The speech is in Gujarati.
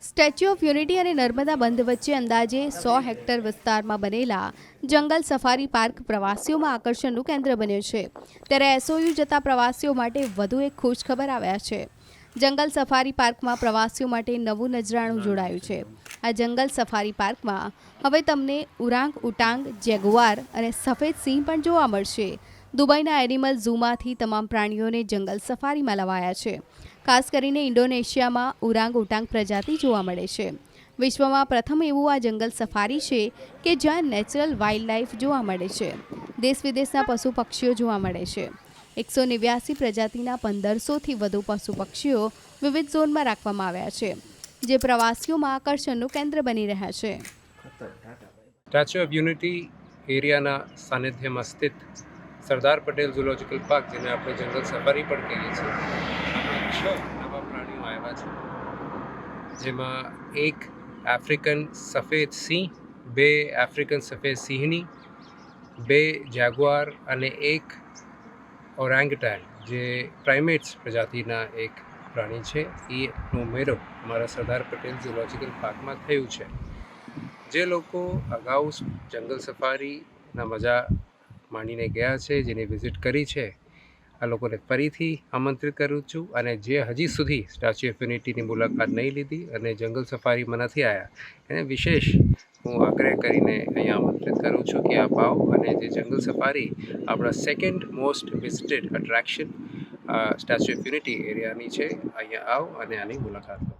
સ્ટેચ્યુ ઓફ યુનિટી અને નર્મદા બંધ વચ્ચે અંદાજે 100 હેક્ટર વિસ્તારમાં બનેલા જંગલ સફારી પાર્ક પ્રવાસીઓમાં આકર્ષણનું કેન્દ્ર બન્યું છે. ત્યારે એસઓયુ જતા પ્રવાસીઓ માટે વધુ એક ખુશખબર આવ્યા છે. જંગલ સફારી પાર્કમાં પ્રવાસીઓ માટે નવું નજરાણું જોડાયું છે. આ જંગલ સફારી પાર્કમાં હવે તમને ઉરાંગ ઉટાંગ, જેગુઆર અને સફેદ સિંહ પણ જોવા મળશે. દુબઈના એનિમલ ઝૂમાંથી તમામ પ્રાણીઓને જંગલ સફારીમાં લવાયા છે. ખાસ કરીને ઇન્ડોનેશિયામાં ઉરાંગ ઉટાંગ પ્રજાતિ જોવા મળે છે. વિશ્વમાં પ્રથમ એવું આ જંગલ સફારી છે કે જ્યાં નેચરલ વાઇલ્ડ લાઇફ જોવા મળે છે. દેશ વિદેશના પશુ પક્ષીઓ જોવા મળે છે. 189 પ્રજાતિના 1500થી વધુ પશુ પક્ષીઓ વિવિધ ઝોનમાં રાખવામાં આવ્યા છે, જે પ્રવાસીઓમાં આકર્ષણનું કેન્દ્ર બની રહ્યા છે. સ્ટેચ્યુ ઓફ યુનિટી એરિયાના સાનિધ્યમાં સ્થિત સરદાર પટેલ ઝૂલોજિકલ પાર્ક, જેને આપણે જંગલ સફારી પણ કહીએ છીએ, આમાં 6 નવા પ્રાણીઓ આવ્યા છે, જેમાં એક આફ્રિકન સફેદ સિંહ, 2 આફ્રિકન સફેદ સિંહણી, 2 જેગુઆર અને 1 ઓરાંગટાન, જે પ્રાઇમેટ્સ પ્રજાતિના એક પ્રાણી છે. એનો ઉમેરો અમારા સરદાર પટેલ ઝૂલોજિકલ પાર્કમાં થયું છે. જે લોકો અગાઉ જંગલ સફારીના મજા માણીને ગયા છે, જેને વિઝિટ કરી છે, આ લોકોને ફરીથી આમંત્રિત કરું છું. અને જે હજી સુધી સ્ટેચ્યુ ઓફ યુનિટીની મુલાકાત નહીં લીધી અને જંગલ સફારીમાં નથી આવ્યા, એને વિશેષ હું આગ્રહ કરીને અહીંયા આમંત્રિત કરું છું કે આપ આવો અને જે જંગલ સફારી આપણા second most visited attraction statue of unity એરિયાની છે, અહીંયા આવો અને આની મુલાકાત લો.